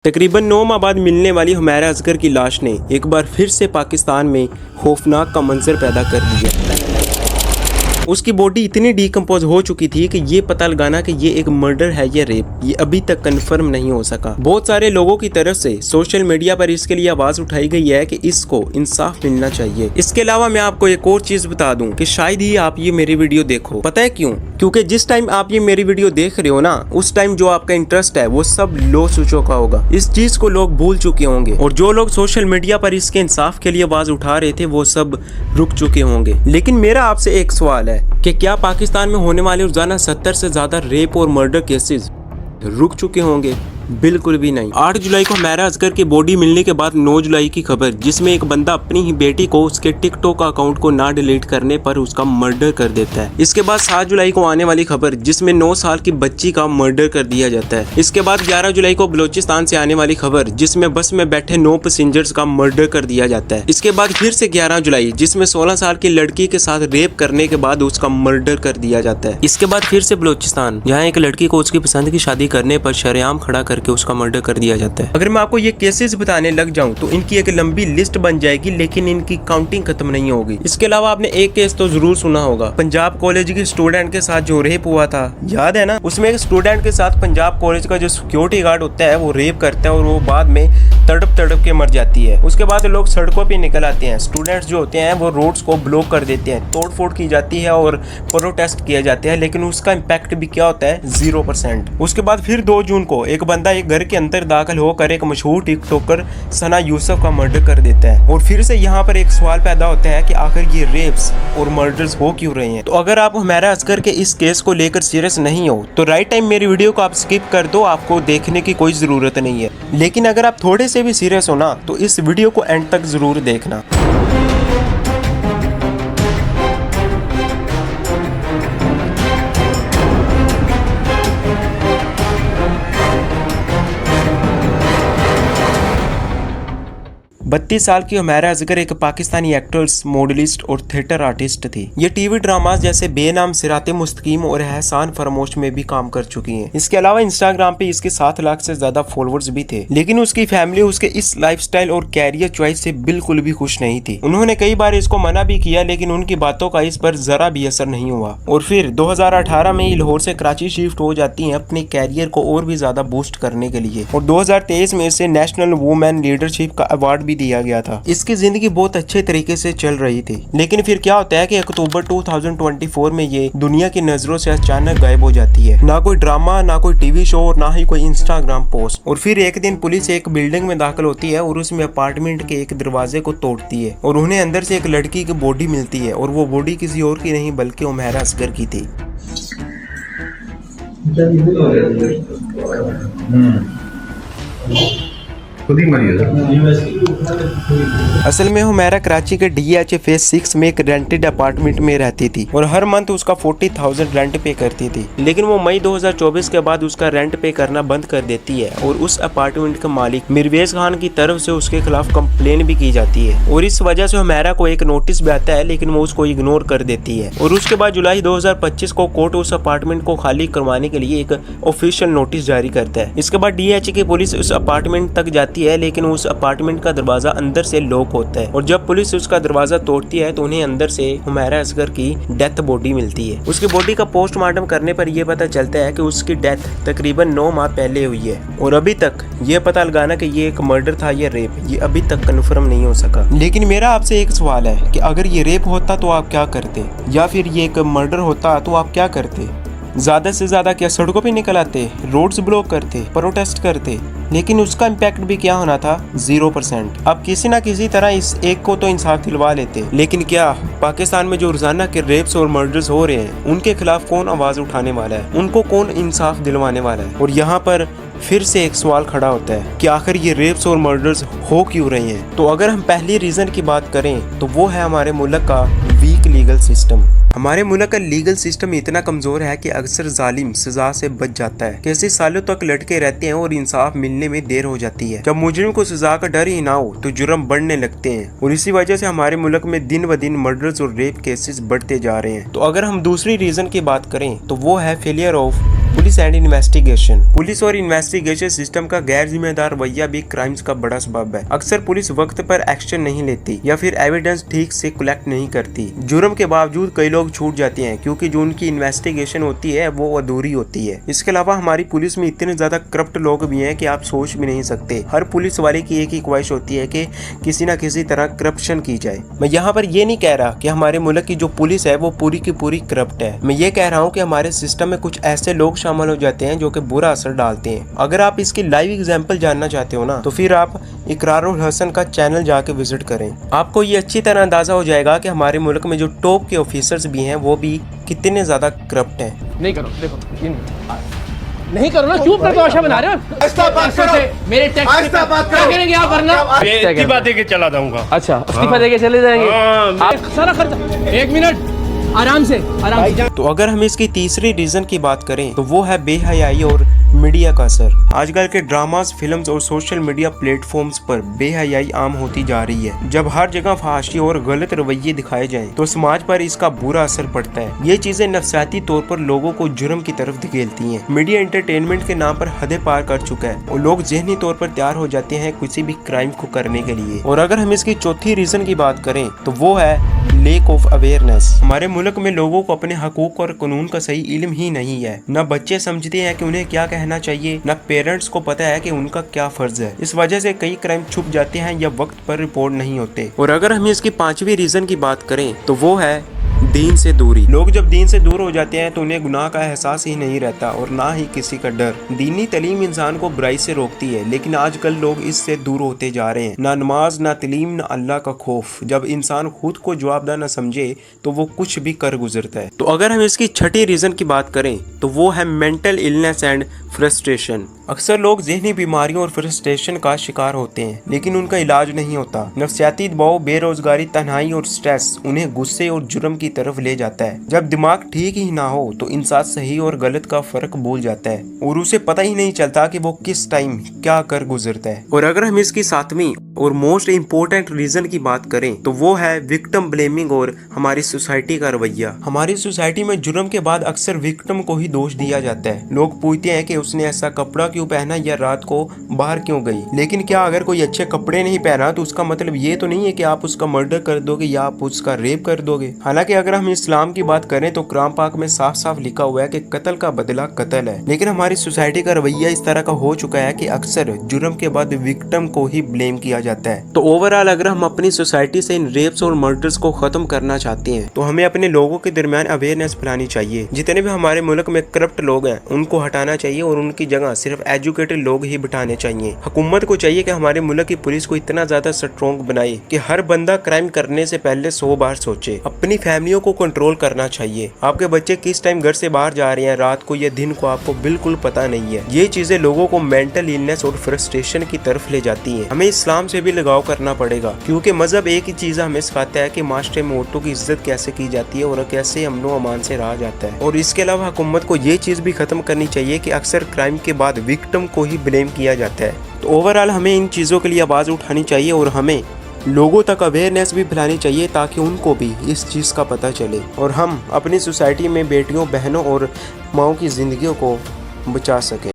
तकरीबन 9 माह बाद मिलने वाली हुमैरा असगर की लाश ने एक बार फिर से पाकिस्तान में खौफनाक का मंजर पैदा कर दिया। उसकी बॉडी इतनी डिकम्पोज हो चुकी थी कि ये पता लगाना कि ये एक मर्डर है या रेप ये अभी तक कंफर्म नहीं हो सका। बहुत सारे लोगों की तरफ से सोशल मीडिया पर इसके लिए आवाज उठाई गई है कि इसको इंसाफ मिलना चाहिए। इसके अलावा मैं आपको एक और चीज बता दूं कि शायद ही आप ये मेरी वीडियो देखो। पता है क्यों? क्योंकि जिस टाइम आप ये मेरी वीडियो देख रहे हो ना, उस टाइम जो आपका इंटरेस्ट है वो सब लॉस हो चुका होगा। इस चीज को लोग भूल चुके होंगे और जो लोग सोशल मीडिया पर इसके इंसाफ के लिए आवाज उठा रहे थे वो सब रुक चुके होंगे। लेकिन मेरा आपसे एक सवाल है कि क्या पाकिस्तान में होने वाले रोजाना 70 से ज्यादा रेप और मर्डर केसेस रुक चुके होंगे? बिल्कुल भी नहीं। 8 जुलाई को हुमैरा असगर की बॉडी मिलने के बाद 9 जुलाई की खबर जिसमें एक बंदा अपनी ही बेटी को उसके टिकटॉक अकाउंट को ना डिलीट करने पर उसका मर्डर कर देता है। इसके बाद 7 जुलाई को आने वाली खबर जिसमें 9 साल की बच्ची का मर्डर कर दिया जाता है। इसके बाद 11 जुलाई को बलोचिस्तान से आने वाली खबर जिसमें बस में बैठे 9 पैसेंजर्स का मर्डर कर दिया जाता है। इसके बाद फिर से 11 जुलाई जिसमें 16 साल की लड़की के साथ रेप करने के बाद उसका मर्डर कर दिया जाता है। इसके बाद फिर से बलोचिस्तान जहाँ एक लड़की को उसकी पसंद की शादी करने पर शरेआम खड़ा करके उसका मर्डर कर दिया जाता है। अगर मैं आपको ये केसेस बताने लग जाऊं तो इनकी एक लंबी लिस्ट बन जाएगी, लेकिन इनकी काउंटिंग खत्म नहीं होगी। इसके अलावा आपने एक केस तो जरूर सुना होगा, पंजाब कॉलेज की स्टूडेंट के साथ जो रेप हुआ था, याद है ना? उसमें एक स्टूडेंट के साथ पंजाब कॉलेज का जो सिक्योरिटी गार्ड होता है वो रेप करता है और वो बाद में तड़प तड़प के मर जाती है। उसके बाद लोग सड़कों पे निकल आते हैं, स्टूडेंट्स जो होते हैं वो रोड्स को ब्लॉक कर देते हैं, तोड़फोड़ की जाती है और प्रोटेस्ट किया जाता है, लेकिन उसका इम्पैक्ट भी क्या होता है? 0%। उसके बाद फिर 2 जून को एक बंदा एक घर के अंदर दाखिल होकर एक मशहूर टिकटॉकर सना यूसुफ का मर्डर कर देता है। और फिर से यहाँ पर एक सवाल पैदा होता है कि आखिर ये रेप्स और मर्डर्स हो क्यों रहे हैं? तो अगर आप हुमैरा असगर के इस केस को लेकर सीरियस नहीं हो तो राइट टाइम मेरी वीडियो को आप स्किप कर दो, आपको देखने की कोई जरूरत नहीं है। लेकिन अगर आप थोड़े से भी सीरियस हो ना तो इस वीडियो को एंड तक जरूर देखना। बत्तीस साल की हुमैरा असगर एक पाकिस्तानी एक्ट्रेस, मॉडलिस्ट और थिएटर आर्टिस्ट थी। ये टीवी ड्रामास जैसे बेनाम, सिराते मुस्तकीम और एहसान फरामोश में भी काम कर चुकी हैं। इसके अलावा इंस्टाग्राम पे इसके 7 लाख से ज्यादा फॉलोअर्स भी थे। लेकिन उसकी फैमिली उसके इस लाइफस्टाइल और कैरियर चॉइस से बिल्कुल भी खुश नहीं थी। उन्होंने कई बार इसको मना भी किया, लेकिन उनकी बातों का इस पर जरा भी असर नहीं हुआ। और फिर 2018 में लाहौर से कराची शिफ्ट हो जाती है अपने कैरियर को और भी ज्यादा बूस्ट करने के लिए। और 2023 में इसे नेशनल वुमेन लीडरशिप का अवार्ड भी दिया गया था। इसकी जिंदगी बहुत अच्छे तरीके से चल रही थी। लेकिन फिर क्या होता है कि अक्टूबर 2024 में ये दुनिया की नजरों से अचानक गायब हो जाती है। ना कोई ड्रामा, ना कोई टीवी शो और ना ही कोई इंस्टाग्राम पोस्ट। और फिर एक दिन पुलिस एक बिल्डिंग में दाखिल होती है और उसमें अपार्टमेंट के एक दरवाजे को तोड़ती है और उन्हें अंदर से एक लड़की की बॉडी मिलती है और वो बॉडी किसी और की नहीं बल्कि हुमैरा असगर की थी। असल में हुमैरा कराची के DH फेज 6 में एक रेंटेड अपार्टमेंट में रहती थी और हर मंथ उसका 40,000 रेंट पे करती थी। लेकिन वो मई 2024 के बाद उसका रेंट पे करना बंद कर देती है और उस अपार्टमेंट का मालिक मिरवेज खान की तरफ से उसके खिलाफ कंप्लेन भी की जाती है और इस वजह से हुमैरा को एक नोटिस भी आता है, लेकिन वो उसको इग्नोर कर देती है। और उसके बाद जुलाई 2025 को कोर्ट उस अपार्टमेंट को खाली करवाने के लिए एक ऑफिशियल नोटिस जारी करता है। इसके बाद DH की पुलिस उस अपार्टमेंट तक जाती है, लेकिन उस अपार्टमेंट का दरवाजा अंदर से लॉक होता है और जब पुलिस उसका दरवाजा तोड़ती है तो उन्हें अंदर से हुमैरा असगर की डेथ बॉडी मिलती है। उसकी बॉडी का पोस्टमार्टम करने पर यह पता चलता है कि उसकी डेथ तकरीबन 9 माह पहले हुई है और अभी तक ये पता लगाना कि ये एक मर्डर था या रेप ये अभी तक कन्फर्म नहीं हो सका। लेकिन मेरा आपसे एक सवाल है कि अगर ये रेप होता तो आप क्या करते, या फिर ये एक मर्डर होता तो आप क्या करते? ज्यादा से ज्यादा क्या सड़कों पे निकल आते, रोड्स ब्लॉक करते, प्रोटेस्ट करते? लेकिन उसका इम्पैक्ट भी क्या होना था? 0%। अब किसी ना किसी तरह इस एक को तो इंसाफ दिलवा लेते। लेकिन क्या पाकिस्तान में जो रोजाना के रेप्स और मर्डर्स हो रहे हैं उनके खिलाफ कौन आवाज उठाने वाला है? उनको कौन इंसाफ दिलवाने वाला है? और यहाँ पर फिर से एक सवाल खड़ा होता है कि आखिर ये रेप्स और मर्डर्स हो क्यों रहे हैं? तो अगर हम पहली रीजन की बात करें तो वो है हमारे मुल्क का वीक लीगल सिस्टम। हमारे मुल्क का लीगल सिस्टम इतना कमजोर है कि अक्सर जालिम सजा से बच जाता है। कैसे सालों तक लटके रहते हैं और इंसाफ मिलने में देर हो जाती है। जब मुजरिम को सजा का डर ही ना हो तो जुर्म बढ़ने लगते हैं और इसी वजह से हमारे मुल्क में दिन ब दिन मर्डर्स और रेप केसेस बढ़ते जा रहे हैं। तो अगर हम दूसरी रीजन की बात करें तो वो है failure of police and investigation. Police और इन्वेस्टिगेशन सिस्टम का गैर जिम्मेदार रवैया भी क्राइम्स का बड़ा सबब है। अक्सर पुलिस वक्त पर एक्शन नहीं लेती या फिर एविडेंस ठीक से कलेक्ट नहीं करती। जुर्म के बावजूद कई लोग छूट जाते हैं क्योंकि जो उनकी इन्वेस्टिगेशन होती है वो अधूरी होती है। इसके अलावा हमारी पुलिस में इतने ज्यादा करप्ट लोग भी हैं कि आप सोच भी नहीं सकते। हर पुलिस वाले की एक ही ख्वाहिश होती है कि किसी न किसी तरह करप्शन की जाए। मैं यहाँ पर ये नहीं कह रहा कि हमारे मुल्क की जो पुलिस है वो पूरी की पूरी करप्ट है। मैं ये कह रहा हूँ कि हमारे सिस्टम में कुछ ऐसे लोग शामिल हो जाते हैं जो कि बुरा असर डालते हैं। अगर आप इसकी लाइव एग्जांपल जानना चाहते हो ना, तो फिर आप इकरारुल हसन का चैनल जाके विजिट करें। आपको ये अच्छी तरह अंदाजा हो जाएगा कि हमारे मुल्क में जो टॉप के ऑफिसर्स भी हैं वो भी कितने ज्यादा करप्ट हैं। नहीं करो, देखो ये नहीं करो ना, क्यों तमाशा बना रहे हो? मेरे टैक्स क्या करेंगे आप? वरना इस्तीफा दे के चला जाऊंगा। अच्छा, इस्तीफा दे के चले जाएंगे आप? सारा खर्चा 1 मिनट आराम से तो अगर हम इसकी तीसरी रीजन की बात करें तो वो है बेहयाई और मीडिया का असर। आजकल के ड्रामास, फिल्म्स और सोशल मीडिया प्लेटफॉर्म्स पर बेहयाई आम होती जा रही है। जब हर जगह फहाशी और गलत रवैये दिखाए जाएं, तो समाज पर इसका बुरा असर पड़ता है। ये चीजें नफसियाती तौर पर लोगों को जुर्म की तरफ धकेलती हैं। मीडिया एंटरटेनमेंट के नाम पर हदें पार कर चुका है और लोग ज़हनी तौर पर तैयार हो जाते हैं किसी भी क्राइम को करने के लिए। और अगर हम इसकी चौथी रीजन की बात करें तो वो है लेक ऑफ अवेयरनेस। हमारे मुल्क में लोगों को अपने हकूक और कानून का सही इल्म ही नहीं है। न बच्चे समझते हैं कि उन्हें क्या कहना चाहिए, न पेरेंट्स को पता है कि उनका क्या फर्ज है। इस वजह से कई क्राइम छुप जाते हैं या वक्त पर रिपोर्ट नहीं होते। और अगर हम इसकी पांचवी रीजन की बात करें तो वो है दीन से दूरी। लोग जब दीन से दूर हो जाते हैं तो उन्हें गुनाह का एहसास ही नहीं रहता और ना ही किसी का डर। दीनी तालीम इंसान को बुराई से रोकती है, लेकिन आजकल लोग इससे दूर होते जा रहे हैं। ना नमाज, ना तालीम, ना अल्लाह का खौफ। जब इंसान खुद को जवाबदार न समझे तो वो कुछ भी कर गुजरता है। तो अगर हम इसकी छठी रीजन की बात करें तो वो है मेंटल इलनेस एंड फ्रस्ट्रेशन। अक्सर लोग ज़हनी बीमारियों और फ्रस्ट्रेशन का शिकार होते हैं, लेकिन उनका इलाज नहीं होता। नफसियाती दबाव, बेरोजगारी, तन्हाई और स्ट्रेस उन्हें गुस्से और जुर्म की तरफ ले जाता है। जब दिमाग ठीक ही ना हो तो इंसान सही और गलत का फर्क भूल जाता है और उसे पता ही नहीं चलता कि वो किस टाइम क्या कर गुजरता है। और अगर हम इसकी सातवीं और मोस्ट इम्पोर्टेंट रीजन की बात करें तो वो है विक्टिम ब्लेमिंग और हमारी सोसाइटी का रवैया। हमारी सोसाइटी में जुर्म के बाद अक्सर विक्टिम को ही दोष दिया जाता है। लोग पूछते हैं कि उसने ऐसा कपड़ा क्यों पहना या रात को बाहर क्यों गई। लेकिन क्या अगर कोई अच्छे कपड़े नहीं पहना तो उसका मतलब ये तो नहीं है कि आप उसका मर्डर कर दोगे या आप उसका रेप कर दोगे। हालांकि अगर हम इस्लाम की बात करें तो कुरान पाक में साफ साफ लिखा हुआ है कि कत्ल का बदला कत्ल है। लेकिन हमारी सोसाइटी का रवैया इस तरह का हो चुका है कि अक्सर जुर्म के बाद विक्टिम को ही ब्लेम किया जाता है। तो ओवरऑल अगर हम अपनी सोसाइटी से इन रेप्स और मर्डर्स को खत्म करना चाहते हैं तो हमें अपने लोगों के दरमियान अवेयरनेस फैलानी चाहिए। जितने भी हमारे मुल्क में करप्ट लोग हैं उनको हटाना चाहिए और उनकी जगह सिर्फ एजुकेटेड लोग ही बिठाने चाहिए। हुकूमत को चाहिए कि हमारे मुल्क की पुलिस को इतना ज्यादा स्ट्रॉन्ग बनाए कि हर बंदा क्राइम करने से पहले 100 बार सोचे। अपनी फैमिलियों को कंट्रोल करना चाहिए। आपके बच्चे किस टाइम घर से बाहर जा रहे हैं, रात को या दिन को, आपको बिल्कुल पता नहीं है। ये चीजें लोगों को मेंटल इलनेस और फ्रस्ट्रेशन की तरफ ले जाती है। हमें इस्लाम से भी लगाव करना पड़ेगा क्योंकि मजहब एक ही चीज हमें सिखाता है कि माशरे में औरतों की इज्जत कैसे की जाती है और कैसे अमनो अमान से रहा जाता है। और इसके अलावा हुकूमत को ये चीज भी खत्म करनी चाहिए कि अक्सर क्राइम के बाद विक्टिम को ही ब्लेम किया जाता है। तो ओवरऑल हमें इन चीज़ों के लिए आवाज़ उठानी चाहिए और हमें लोगों तक अवेयरनेस भी फैलानी चाहिए ताकि उनको भी इस चीज़ का पता चले और हम अपनी सोसाइटी में बेटियों, बहनों और माओं की ज़िंदगियों को बचा सकें।